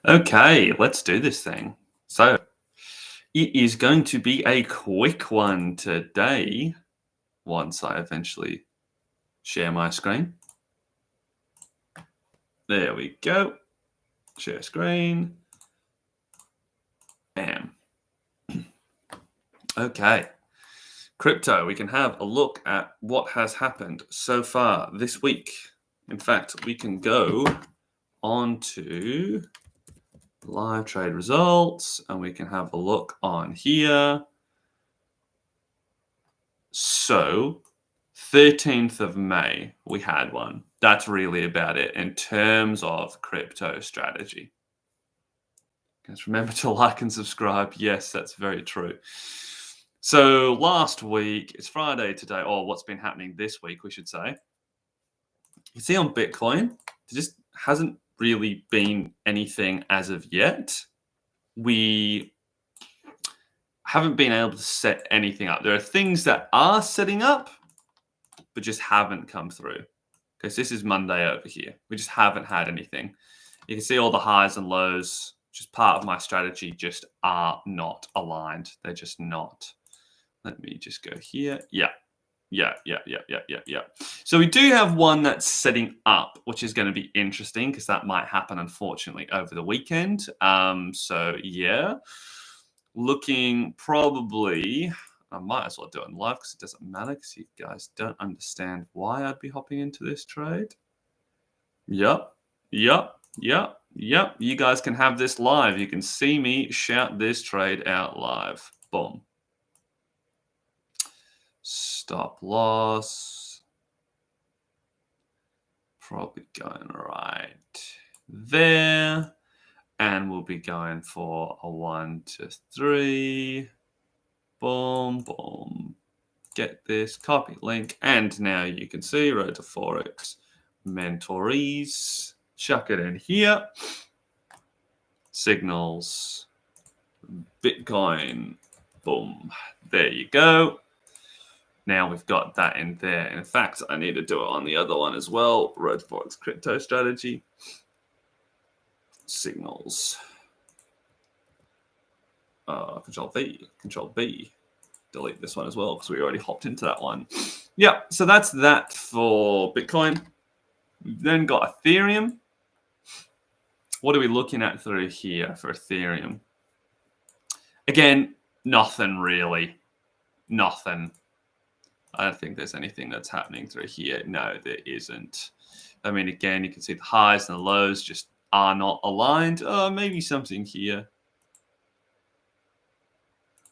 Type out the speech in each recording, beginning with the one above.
Okay, let's do this thing. So, it is going to be a quick one today once I eventually share my screen. There we go. Share screen. Bam. Okay. Crypto, we can have a look at what has happened so far this week. In fact, we can go on to live trade results and we can have a look on here. So, 13th of May, we had one. That's really about it in terms of crypto strategy. Guys, remember to like and subscribe. Yes, that's very true. So last week, it's Friday today, or what's been happening this week, we should say. You see on Bitcoin, there just hasn't really been anything as of yet. We haven't been able to set anything up. There are things that are setting up, but just haven't come through. Because this is Monday over here. We just haven't had anything. You can see all the highs and lows, which is part of my strategy, just are not aligned. They're just not. Let me just go here. Yeah. So we do have one that's setting up, which is going to be interesting because that might happen, unfortunately, over the weekend. So yeah, looking probably, I might as well do it in live because it doesn't matter because you guys don't understand why I'd be hopping into this trade. Yep. You guys can have this live. You can see me shout this trade out live. Boom. Stop loss. Probably going right there. And we'll be going for a 1 to 3. Boom, boom. Get this, copy link. And now you can see Road to Forex mentorees. Chuck it in here. Signals. Bitcoin. Boom. There you go. Now we've got that in there. In fact, I need to do it on the other one as well. Road to Forex crypto strategy. Signals. Control V. Delete this one as well because we already hopped into that one. Yeah, so that's that for Bitcoin. We've then got Ethereum. What are we looking at through here for Ethereum? Again, nothing really. Nothing. I don't think there's anything that's happening through here. No, there isn't. I mean, again, you can see the highs and the lows just are not aligned. Oh, maybe something here.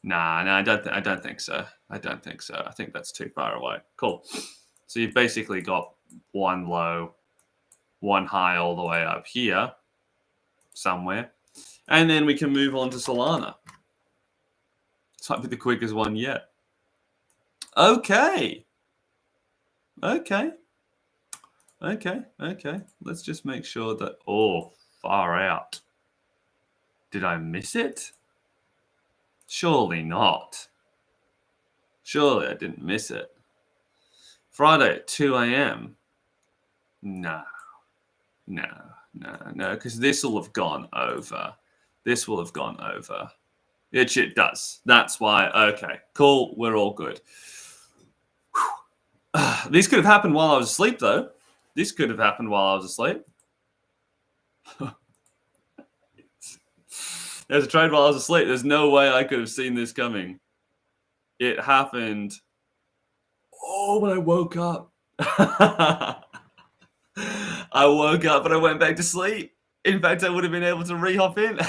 Nah, I don't think so. I don't think so. I think that's too far away. Cool. So you've basically got one low, one high all the way up here somewhere. And then we can move on to Solana. This might be the quickest one yet. Okay. Let's just make sure that, oh, far out. Did I miss it? Surely not. Surely I didn't miss it. Friday at 2 a.m. No, because this will have gone over. This will have gone over. It does. That's why. Okay, cool. We're all good. This could have happened while I was asleep, though. This could have happened while I was asleep. There's a trade while I was asleep. There's no way I could have seen this coming. It happened. Oh, when I woke up. I woke up and I went back to sleep. In fact, I would have been able to re-hop in.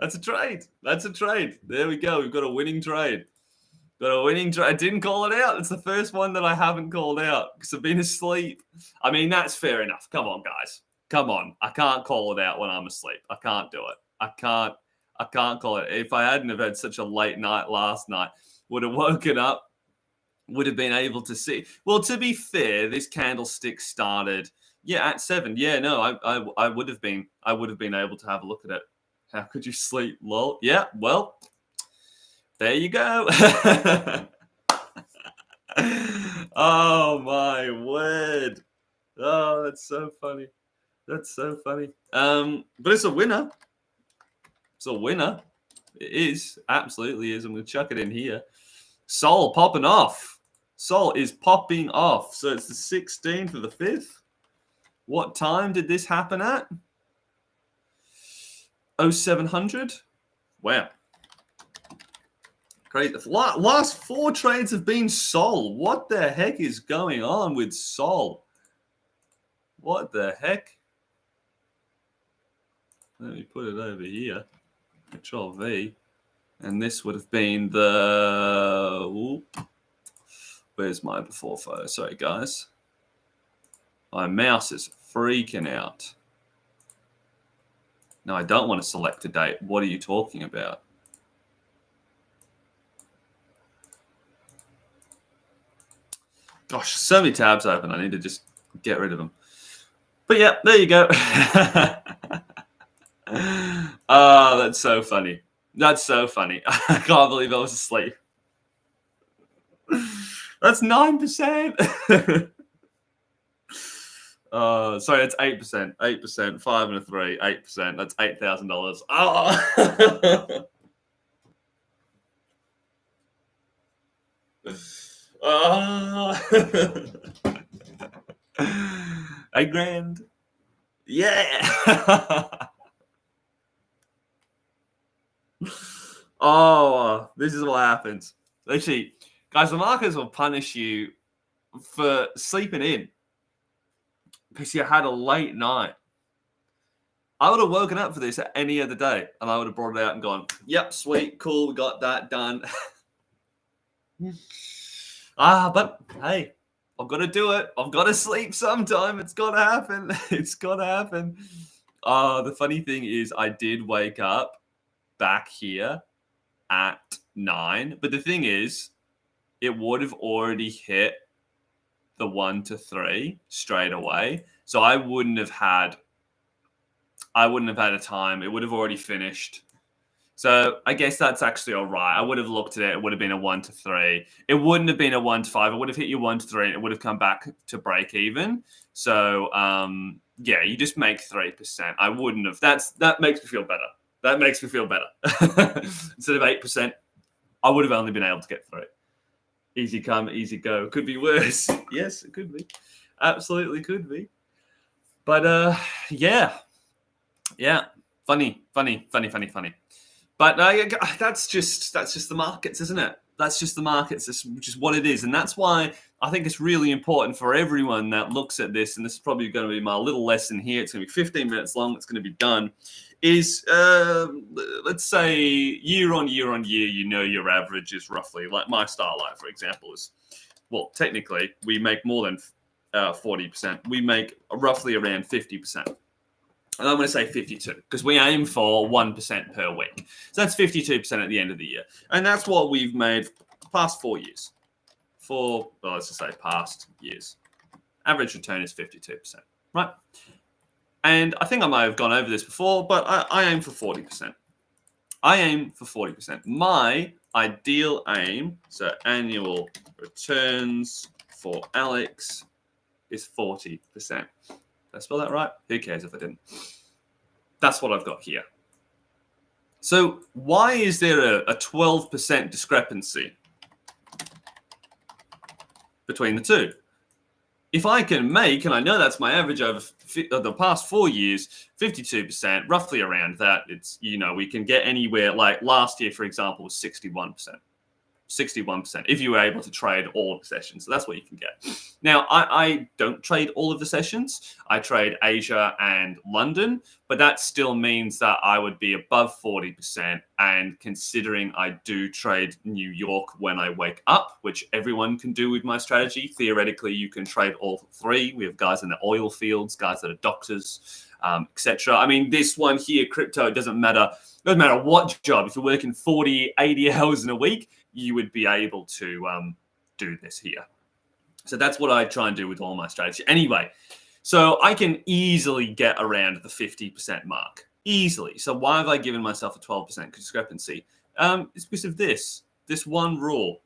That's a trade. That's a trade. There we go. We've got a winning trade. Got a winning trade. I didn't call it out. It's the first one that I haven't called out because I've been asleep. I mean, that's fair enough. Come on, guys. Come on. I can't call it out when I'm asleep. I can't do it. I can't call it. If I hadn't have had such a late night last night, would have woken up, would have been able to see. Well, to be fair, this candlestick started, at 7. Yeah, no, I would have been able to have a look at it. How could you sleep? Lol. Yeah, well, there you go. Oh my word. Oh, that's so funny. That's so funny. But it's a winner. It's a winner. It is. Absolutely is. I'm going to chuck it in here. Sol popping off. Sol is popping off. So it's the 16th of the 5th. What time did this happen at? 0700? Wow. Crazy. The last 4 trades have been Sol. What the heck is going on with Sol? What the heck? Let me put it over here. Control V. And this would have been the... Ooh. Where's my before photo? Sorry, guys. My mouse is freaking out. No, I don't want to select a date. What are you talking about? Gosh, so many tabs open. I need to just get rid of them. But yeah, there you go. Oh, that's so funny. That's so funny. I can't believe I was asleep. That's 9%. Sorry, that's 8%. 8%, 5 and a 3, 8%. That's $8,000. Oh. $8,000. Yeah. Oh, this is what happens. Actually, guys, the markets will punish you for sleeping in because you had a late night. I would have woken up for this at any other day, and I would have brought it out and gone, yep, sweet, cool, we got that done. But hey, I've got to do it. I've got to sleep sometime. It's got to happen. It's got to happen. The funny thing is I did wake up back here at 9, but the thing is, it would have already hit the 1 to 3 straight away. So I wouldn't have had a time. It would have already finished. So I guess that's actually all right. I would have looked at it. It would have been a 1 to 3. It wouldn't have been a 1 to 5. It would have hit you 1 to 3, and it would have come back to break even. So yeah, you just make 3%. I wouldn't have. That makes me feel better. That makes me feel better. Instead of 8%, I would have only been able to get 3. Easy come, easy go. Could be worse. Yes, it could be. Absolutely could be. But yeah. Funny. But that's just the markets, isn't it? That's just the markets, which is what it is. And that's why I think it's really important for everyone that looks at this, and this is probably going to be my little lesson here. It's going to be 15 minutes long. It's going to be done. Is, let's say, year on year, your average is roughly, like my Starlight, for example, is, well, technically, we make more than 40%. We make roughly around 50%. And I'm going to say 52 because we aim for 1% per week. So that's 52% at the end of the year. And that's what we've made past 4 years. Let's just say past years. Average return is 52%, right? And I think I might have gone over this before, but I aim for 40%. I aim for 40%. My ideal aim, so annual returns for Alex, is 40%. Did I spell that right? Who cares if I didn't? That's what I've got here. So why is there a 12% discrepancy between the two? If I can make, and I know that's my average over the past 4 years, 52%, roughly around that, it's, we can get anywhere, like last year, for example, was 61%. 61% if you were able to trade all of the sessions. So that's what you can get. Now, I don't trade all of the sessions. I trade Asia and London, but that still means that I would be above 40%. And considering I do trade New York when I wake up, which everyone can do with my strategy, theoretically, you can trade all 3. We have guys in the oil fields, guys that are doctors, etc. I mean, this one here, crypto, it doesn't matter what job. If you're working 40, 80 hours in a week, you would be able to do this here. So that's what I try and do with all my strategy. Anyway, so I can easily get around the 50% mark. Easily. So why have I given myself a 12% discrepancy? It's because of this one rule.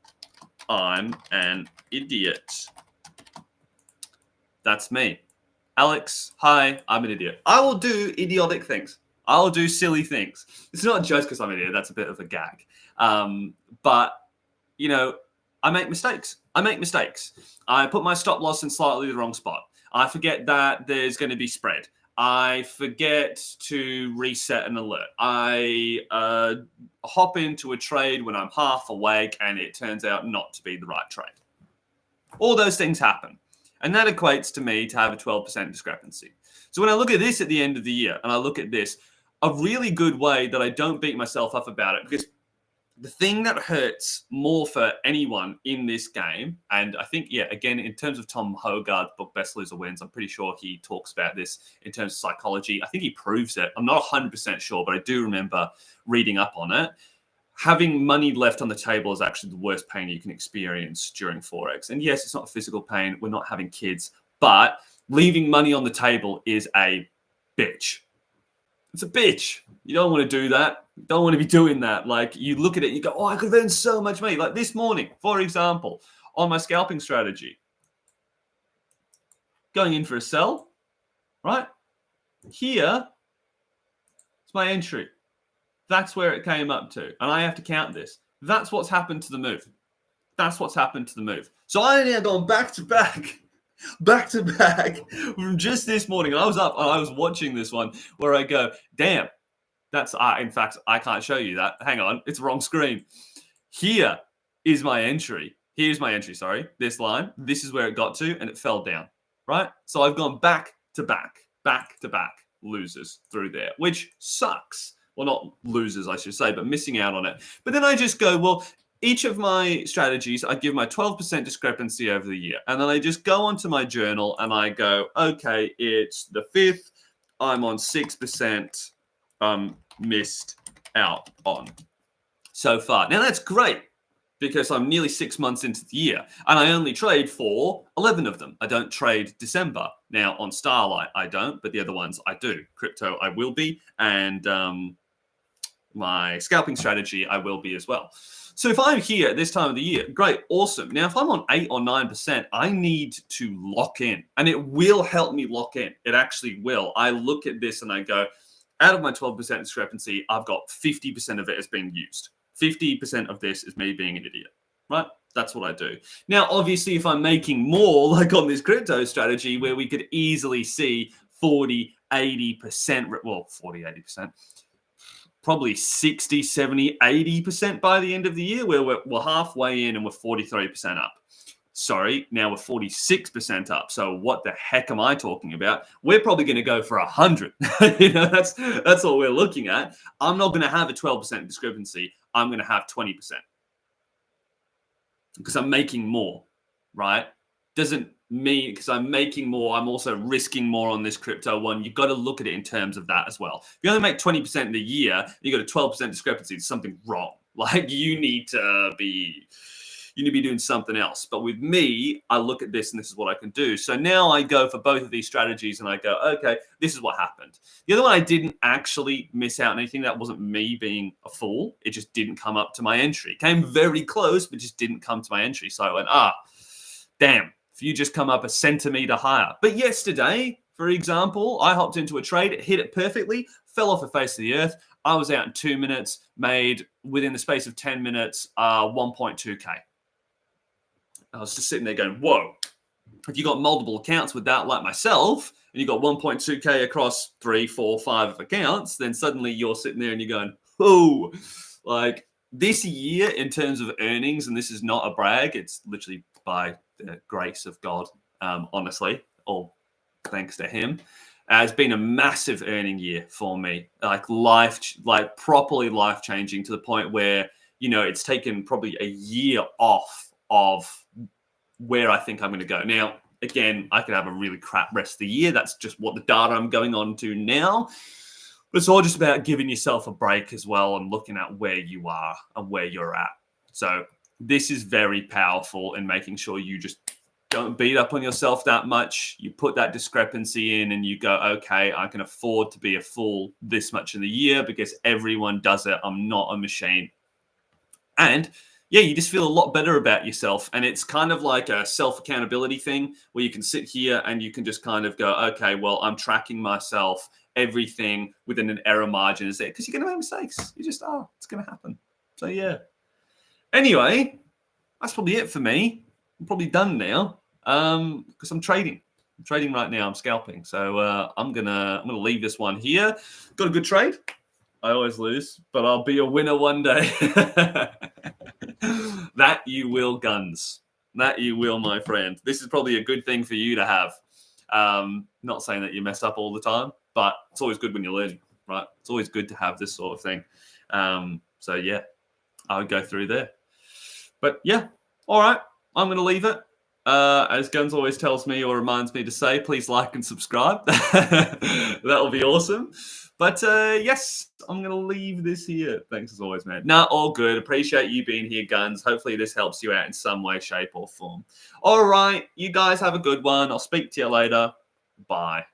I'm an idiot. That's me. Alex, hi, I'm an idiot. I will do idiotic things. I'll do silly things. It's not just because I'm an idiot. That's a bit of a gag. But, you know, I make mistakes. I put my stop loss in slightly the wrong spot. I forget that there's going to be spread. I forget to reset an alert. I hop into a trade when I'm half awake and it turns out not to be the right trade. All those things happen. And that equates to me to have a 12% discrepancy. So when I look at this at the end of the year and I look at this, a really good way that I don't beat myself up about it, because the thing that hurts more for anyone in this game, and I think, again, in terms of Tom Hogarth's book, Best Loser Wins, I'm pretty sure he talks about this in terms of psychology. I think he proves it. I'm not 100% sure, but I do remember reading up on it. Having money left on the table is actually the worst pain you can experience during Forex. And yes, it's not physical pain. We're not having kids, but leaving money on the table is a bitch. It's a bitch. You don't want to do that. You don't want to be doing that. Like, you look at it and you go, oh, I could have earned so much money. Like this morning, for example, on my scalping strategy, going in for a sell, right? Here, it's my entry. That's where it came up to. And I have to count this. That's what's happened to the move. So I now gone back to back from just this morning. And I was up and I was watching this one where I go, damn, that's, in fact, I can't show you that. Hang on, it's the wrong screen. Here is my entry. Here's my entry, sorry, this line. This is where it got to and it fell down, right? So I've gone back to back losers through there, which sucks. Well, not losers, I should say, but missing out on it. But then I just go, well, each of my strategies, I give my 12% discrepancy over the year. And then I just go onto my journal and I go, okay, it's the 5th. I'm on 6% missed out on so far. Now, that's great because I'm nearly 6 months into the year and I only trade for 11 of them. I don't trade December. Now, on Starlight, I don't, but the other ones I do. Crypto, I will be. And my scalping strategy, I will be as well. So if I'm here at this time of the year, great, awesome. Now, if I'm on 8 or 9%, I need to lock in, and it will help me lock in. It actually will. I look at this and I go, out of my 12% discrepancy, I've got 50% of it as being used. 50% of this is me being an idiot, right? That's what I do. Now, obviously, if I'm making more, like on this crypto strategy, where we could easily see 40, 80%, well, 40, 80%, probably 60, 70, 80% by the end of the year, where we're halfway in and we're 43% up. Sorry, now we're 46% up. So what the heck am I talking about? We're probably going to go for 100. That's what we're looking at. I'm not going to have a 12% discrepancy. I'm going to have 20% because I'm making more, right? Doesn't mean because I'm making more, I'm also risking more on this crypto one. You've got to look at it in terms of that as well. If you only make 20% in a year, you got a 12% discrepancy, there's something wrong. Like you need to be doing something else. But with me, I look at this and this is what I can do. So now I go for both of these strategies and I go, okay, this is what happened. The other one, I didn't actually miss out on anything. That wasn't me being a fool. It just didn't come up to my entry. It came very close, but just didn't come to my entry. So I went, damn, if you just come up a centimeter higher. But yesterday, for example, I hopped into a trade, it hit it perfectly, fell off the face of the earth. I was out in 2 minutes, made within the space of 10 minutes, 1.2K. I was just sitting there going, whoa, if you got multiple accounts with that, like myself, and you got 1.2K across 3, 4, 5 accounts, then suddenly you're sitting there and you're going, oh, like this year in terms of earnings, and this is not a brag, it's literally by the grace of God, honestly, all thanks to him, has been a massive earning year for me, like properly life-changing to the point where, it's taken probably a year off of where I think I'm going to go. Now, again, I could have a really crap rest of the year. That's just what the data I'm going on to now. But it's all just about giving yourself a break as well and looking at where you are and where you're at. So this is very powerful in making sure you just don't beat up on yourself that much. You put that discrepancy in and you go, okay, I can afford to be a fool this much in the year because everyone does it. I'm not a machine. And yeah, you just feel a lot better about yourself. And it's kind of like a self-accountability thing where you can sit here and you can just kind of go, okay, well, I'm tracking myself. Everything within an error margin is there because you're going to make mistakes. You just are. It's going to happen. So, yeah. Anyway, that's probably it for me. I'm probably done now because I'm trading. I'm trading right now. I'm scalping. So I'm gonna leave this one here. Got a good trade. I always lose, but I'll be a winner one day. That you will, Guns. That you will, my friend. This is probably a good thing for you to have. Not saying that you mess up all the time, but it's always good when you're learning, right? It's always good to have this sort of thing. So, yeah, I would go through there. But, yeah, all right. I'm going to leave it. As Guns always tells me or reminds me to say, please like and subscribe. That'll be awesome. But yes, I'm going to leave this here. Thanks as always, man. Nah, all good. Appreciate you being here, Guns. Hopefully this helps you out in some way, shape, or form. All right. You guys have a good one. I'll speak to you later. Bye.